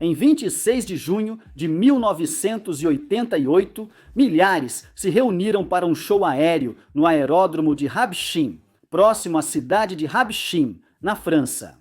Em 26 de junho de 1988, milhares se reuniram para um show aéreo no aeródromo de Habshin, próximo à cidade de Habshin, na França.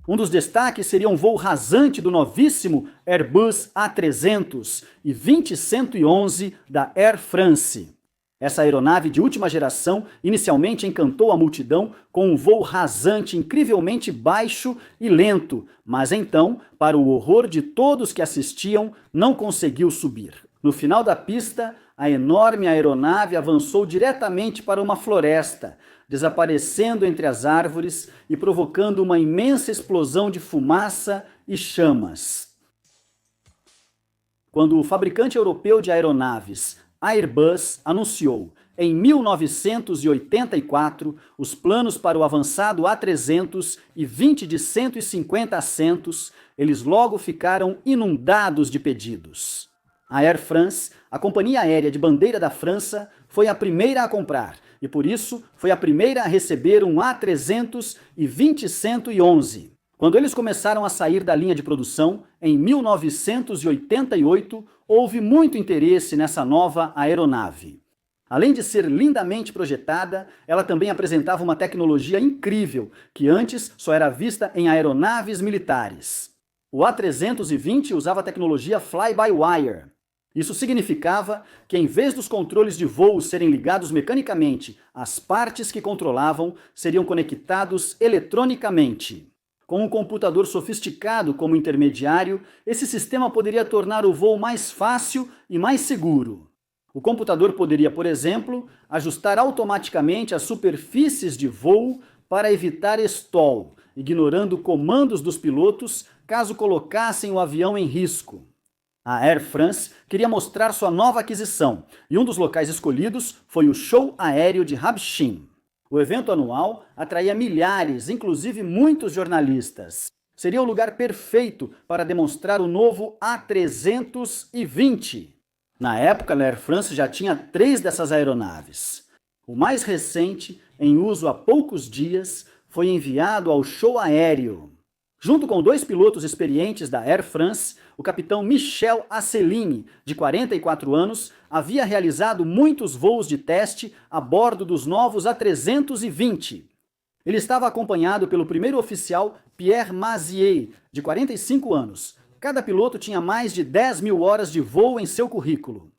Um dos destaques seria um voo rasante do novíssimo Airbus A300 e 2011 da Air France. Essa aeronave de última geração inicialmente encantou a multidão com um voo rasante incrivelmente baixo e lento, mas então, para o horror de todos que assistiam, não conseguiu subir. No final da pista, a enorme aeronave avançou diretamente para uma floresta, desaparecendo entre as árvores e provocando uma imensa explosão de fumaça e chamas. Quando o fabricante europeu de aeronaves, Airbus, anunciou em 1984 os planos para o avançado A300 e 20 de 150 assentos, eles logo ficaram inundados de pedidos. A Air France, a companhia aérea de bandeira da França, foi a primeira a comprar e por isso foi a primeira a receber um A300 e 2011. Quando eles começaram a sair da linha de produção, em 1988, houve muito interesse nessa nova aeronave. Além de ser lindamente projetada, ela também apresentava uma tecnologia incrível, que antes só era vista em aeronaves militares. O A320 usava a tecnologia fly-by-wire. Isso significava que, em vez dos controles de voo serem ligados mecanicamente, as partes que controlavam seriam conectados eletronicamente. Com um computador sofisticado como intermediário, esse sistema poderia tornar o voo mais fácil e mais seguro. O computador poderia, por exemplo, ajustar automaticamente as superfícies de voo para evitar stall, ignorando comandos dos pilotos caso colocassem o avião em risco. A Air France queria mostrar sua nova aquisição, e um dos locais escolhidos foi o show aéreo de Habshin. O evento anual atraía milhares, inclusive muitos jornalistas. Seria o lugar perfeito para demonstrar o novo A320. Na época, a Air France já tinha 3 dessas aeronaves. O mais recente, em uso há poucos dias, foi enviado ao show aéreo. Junto com 2 pilotos experientes da Air France, o capitão Michel Asselineau, de 44 anos, havia realizado muitos voos de teste a bordo dos novos A320. Ele estava acompanhado pelo primeiro oficial Pierre Mazier, de 45 anos. Cada piloto tinha mais de 10.000 horas de voo em seu currículo.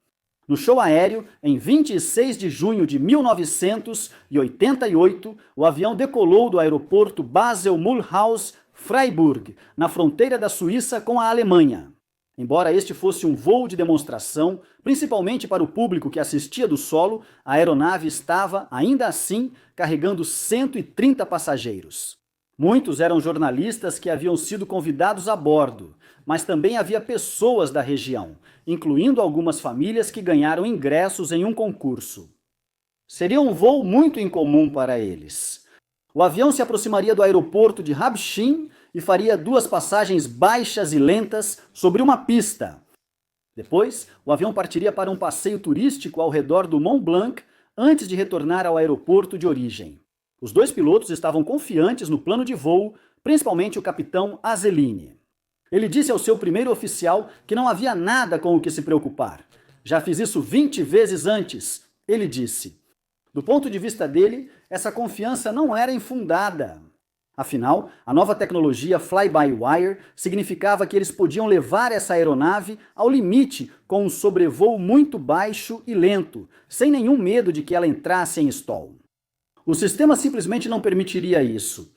No show aéreo, em 26 de junho de 1988, o avião decolou do aeroporto Basel-Mulhouse-Freiburg, na fronteira da Suíça com a Alemanha. Embora este fosse um voo de demonstração, principalmente para o público que assistia do solo, a aeronave estava, ainda assim, carregando 130 passageiros. Muitos eram jornalistas que haviam sido convidados a bordo, mas também havia pessoas da região, incluindo algumas famílias que ganharam ingressos em um concurso. Seria um voo muito incomum para eles. O avião se aproximaria do aeroporto de Habshin e faria 2 passagens baixas e lentas sobre uma pista. Depois, o avião partiria para um passeio turístico ao redor do Mont Blanc antes de retornar ao aeroporto de origem. Os 2 pilotos estavam confiantes no plano de voo, principalmente o capitão Asselineau. Ele disse ao seu primeiro oficial que não havia nada com o que se preocupar. Já fiz isso 20 vezes antes, ele disse. Do ponto de vista dele, essa confiança não era infundada. Afinal, a nova tecnologia fly-by-wire significava que eles podiam levar essa aeronave ao limite com um sobrevoo muito baixo e lento, sem nenhum medo de que ela entrasse em stall. O sistema simplesmente não permitiria isso.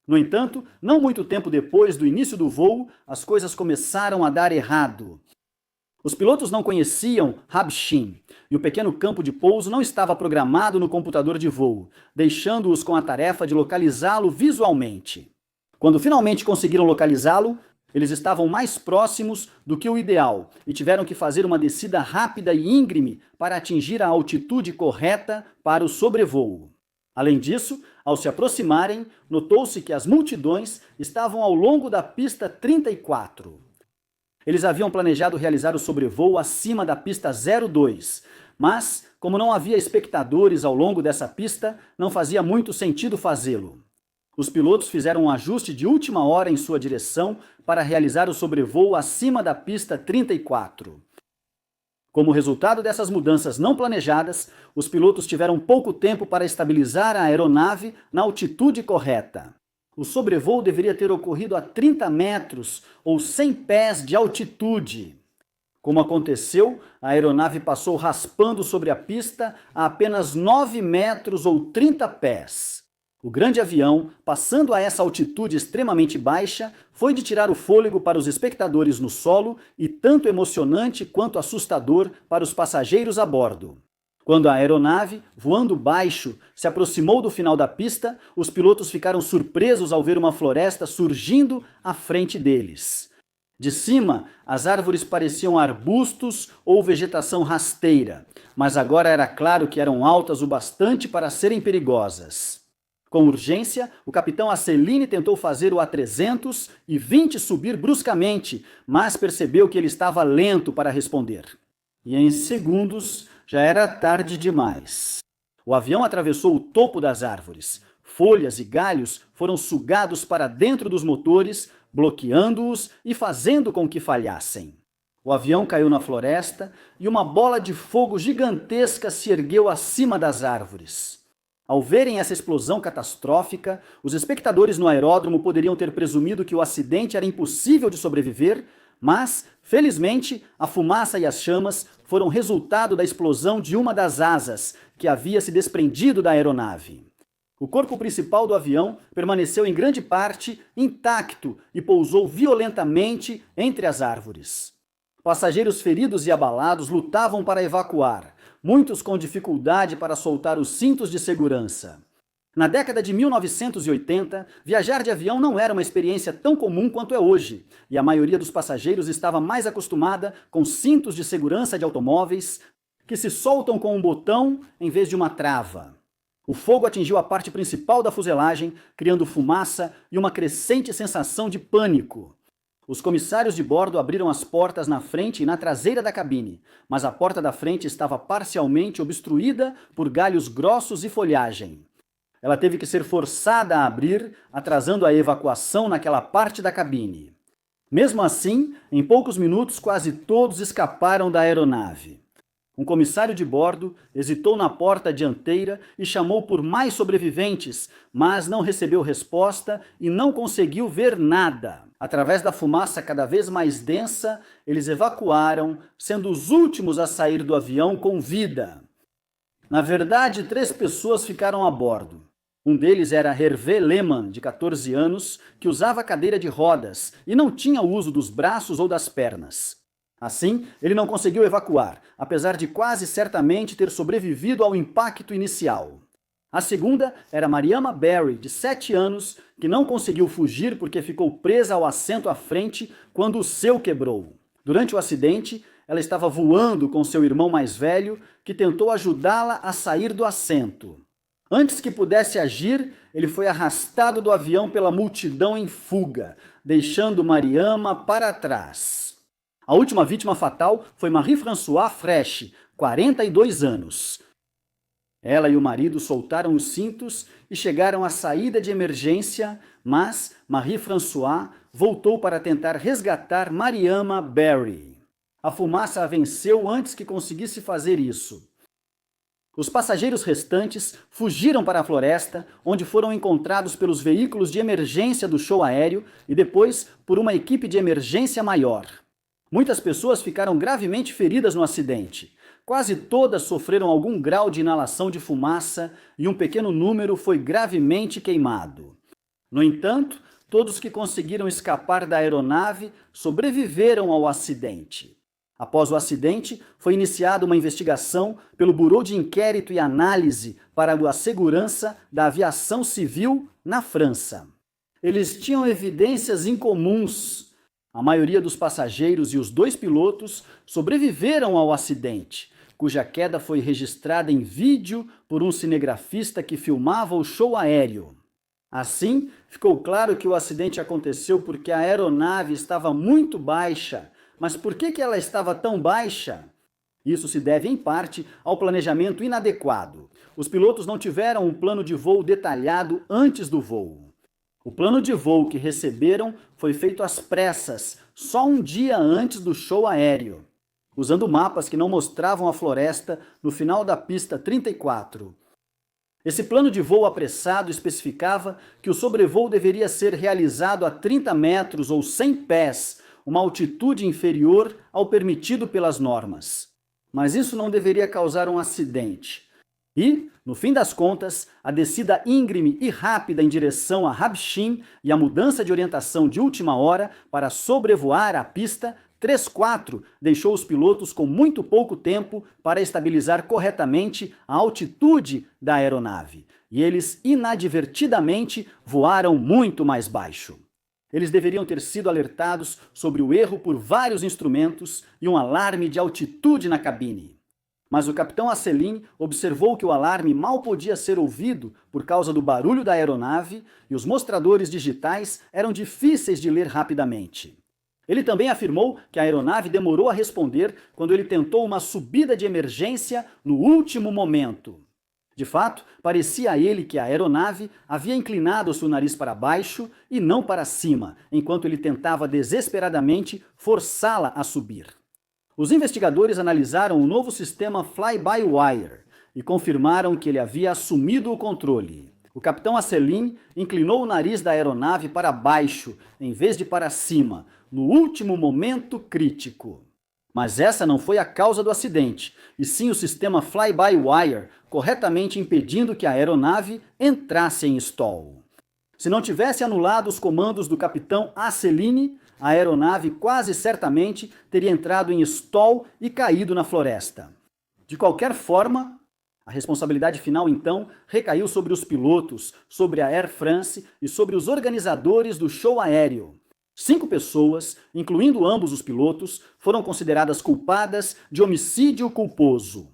No entanto, não muito tempo depois do início do voo, as coisas começaram a dar errado. Os pilotos não conheciam Habshin, e o pequeno campo de pouso não estava programado no computador de voo, deixando-os com a tarefa de localizá-lo visualmente. Quando finalmente conseguiram localizá-lo, eles estavam mais próximos do que o ideal e tiveram que fazer uma descida rápida e íngreme para atingir a altitude correta para o sobrevoo. Além disso, ao se aproximarem, notou-se que as multidões estavam ao longo da pista 34. Eles haviam planejado realizar o sobrevoo acima da pista 02, mas, como não havia espectadores ao longo dessa pista, não fazia muito sentido fazê-lo. Os pilotos fizeram um ajuste de última hora em sua direção para realizar o sobrevoo acima da pista 34. Como resultado dessas mudanças não planejadas, os pilotos tiveram pouco tempo para estabilizar a aeronave na altitude correta. O sobrevoo deveria ter ocorrido a 30 metros ou 100 pés de altitude. Como aconteceu, a aeronave passou raspando sobre a pista a apenas 9 metros ou 30 pés. O grande avião, passando a essa altitude extremamente baixa, foi de tirar o fôlego para os espectadores no solo e tanto emocionante quanto assustador para os passageiros a bordo. Quando a aeronave, voando baixo, se aproximou do final da pista, os pilotos ficaram surpresos ao ver uma floresta surgindo à frente deles. De cima, as árvores pareciam arbustos ou vegetação rasteira, mas agora era claro que eram altas o bastante para serem perigosas. Com urgência, o capitão Asselini tentou fazer o A300 e 20 subir bruscamente, mas percebeu que ele estava lento para responder. E em segundos, já era tarde demais. O avião atravessou o topo das árvores. Folhas e galhos foram sugados para dentro dos motores, bloqueando-os e fazendo com que falhassem. O avião caiu na floresta e uma bola de fogo gigantesca se ergueu acima das árvores. Ao verem essa explosão catastrófica, os espectadores no aeródromo poderiam ter presumido que o acidente era impossível de sobreviver, mas, felizmente, a fumaça e as chamas foram resultado da explosão de uma das asas, que havia se desprendido da aeronave. O corpo principal do avião permaneceu em grande parte intacto e pousou violentamente entre as árvores. Passageiros feridos e abalados lutavam para evacuar, muitos com dificuldade para soltar os cintos de segurança. Na década de 1980, viajar de avião não era uma experiência tão comum quanto é hoje, e a maioria dos passageiros estava mais acostumada com cintos de segurança de automóveis que se soltam com um botão em vez de uma trava. O fogo atingiu a parte principal da fuselagem, criando fumaça e uma crescente sensação de pânico. Os comissários de bordo abriram as portas na frente e na traseira da cabine, mas a porta da frente estava parcialmente obstruída por galhos grossos e folhagem. Ela teve que ser forçada a abrir, atrasando a evacuação naquela parte da cabine. Mesmo assim, em poucos minutos quase todos escaparam da aeronave. Um comissário de bordo hesitou na porta dianteira e chamou por mais sobreviventes, mas não recebeu resposta e não conseguiu ver nada. Através da fumaça cada vez mais densa, eles evacuaram, sendo os últimos a sair do avião com vida. Na verdade, 3 pessoas ficaram a bordo. Um deles era Hervé Lehmann, de 14 anos, que usava cadeira de rodas e não tinha o uso dos braços ou das pernas. Assim, ele não conseguiu evacuar, apesar de quase certamente ter sobrevivido ao impacto inicial. A segunda era Mariama Barry, de 7 anos, que não conseguiu fugir porque ficou presa ao assento à frente quando o seu quebrou. Durante o acidente, ela estava voando com seu irmão mais velho, que tentou ajudá-la a sair do assento. Antes que pudesse agir, ele foi arrastado do avião pela multidão em fuga, deixando Mariama para trás. A última vítima fatal foi Marie-Françoise Freche, 42 anos. Ela e o marido soltaram os cintos e chegaram à saída de emergência, mas Marie-Françoise voltou para tentar resgatar Mariama Barry. A fumaça a venceu antes que conseguisse fazer isso. Os passageiros restantes fugiram para a floresta, onde foram encontrados pelos veículos de emergência do show aéreo e depois por uma equipe de emergência maior. Muitas pessoas ficaram gravemente feridas no acidente. Quase todas sofreram algum grau de inalação de fumaça e um pequeno número foi gravemente queimado. No entanto, todos que conseguiram escapar da aeronave sobreviveram ao acidente. Após o acidente, foi iniciada uma investigação pelo Bureau de Inquérito e Análise para a Segurança da Aviação Civil na França. Eles tinham evidências incomuns. A maioria dos passageiros e os 2 pilotos sobreviveram ao acidente, cuja queda foi registrada em vídeo por um cinegrafista que filmava o show aéreo. Assim, ficou claro que o acidente aconteceu porque a aeronave estava muito baixa. Mas por que ela estava tão baixa? Isso se deve, em parte, ao planejamento inadequado. Os pilotos não tiveram um plano de voo detalhado antes do voo. O plano de voo que receberam foi feito às pressas, só um dia antes do show aéreo, usando mapas que não mostravam a floresta no final da pista 34. Esse plano de voo apressado especificava que o sobrevoo deveria ser realizado a 30 metros ou 100 pés, uma altitude inferior ao permitido pelas normas. Mas isso não deveria causar um acidente. E, no fim das contas, a descida íngreme e rápida em direção a Habshin e a mudança de orientação de última hora para sobrevoar a pista 34 deixou os pilotos com muito pouco tempo para estabilizar corretamente a altitude da aeronave, e eles inadvertidamente voaram muito mais baixo. Eles deveriam ter sido alertados sobre o erro por vários instrumentos e um alarme de altitude na cabine. Mas o capitão Asselin observou que o alarme mal podia ser ouvido por causa do barulho da aeronave e os mostradores digitais eram difíceis de ler rapidamente. Ele também afirmou que a aeronave demorou a responder quando ele tentou uma subida de emergência no último momento. De fato, parecia a ele que a aeronave havia inclinado seu nariz para baixo e não para cima, enquanto ele tentava desesperadamente forçá-la a subir. Os investigadores analisaram o novo sistema Fly-by-Wire e confirmaram que ele havia assumido o controle. O capitão Asselin inclinou o nariz da aeronave para baixo, em vez de para cima, no último momento crítico. Mas essa não foi a causa do acidente, e sim o sistema Fly-by-Wire corretamente impedindo que a aeronave entrasse em stall. Se não tivesse anulado os comandos do capitão Asselin, a aeronave quase certamente teria entrado em stall e caído na floresta. De qualquer forma, a responsabilidade final, então, recaiu sobre os pilotos, sobre a Air France e sobre os organizadores do show aéreo. 5 pessoas, incluindo ambos os pilotos, foram consideradas culpadas de homicídio culposo.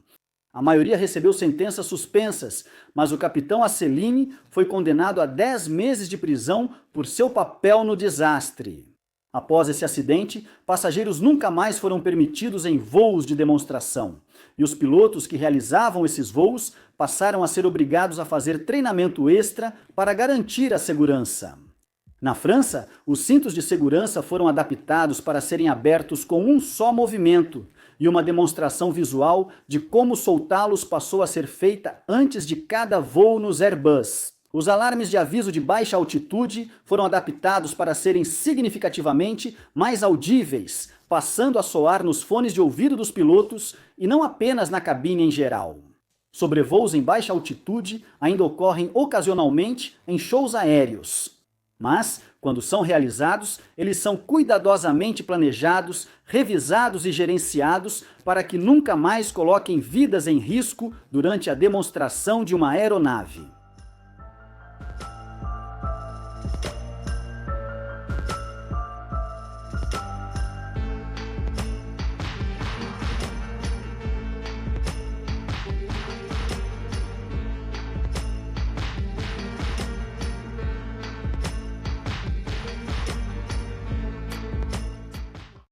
A maioria recebeu sentenças suspensas, mas o capitão Asselin foi condenado a 10 meses de prisão por seu papel no desastre. Após esse acidente, passageiros nunca mais foram permitidos em voos de demonstração, e os pilotos que realizavam esses voos passaram a ser obrigados a fazer treinamento extra para garantir a segurança. Na França, os cintos de segurança foram adaptados para serem abertos com um só movimento, e uma demonstração visual de como soltá-los passou a ser feita antes de cada voo nos Airbus. Os alarmes de aviso de baixa altitude foram adaptados para serem significativamente mais audíveis, passando a soar nos fones de ouvido dos pilotos e não apenas na cabine em geral. Sobrevoos em baixa altitude ainda ocorrem ocasionalmente em shows aéreos. Mas, quando são realizados, eles são cuidadosamente planejados, revisados e gerenciados para que nunca mais coloquem vidas em risco durante a demonstração de uma aeronave.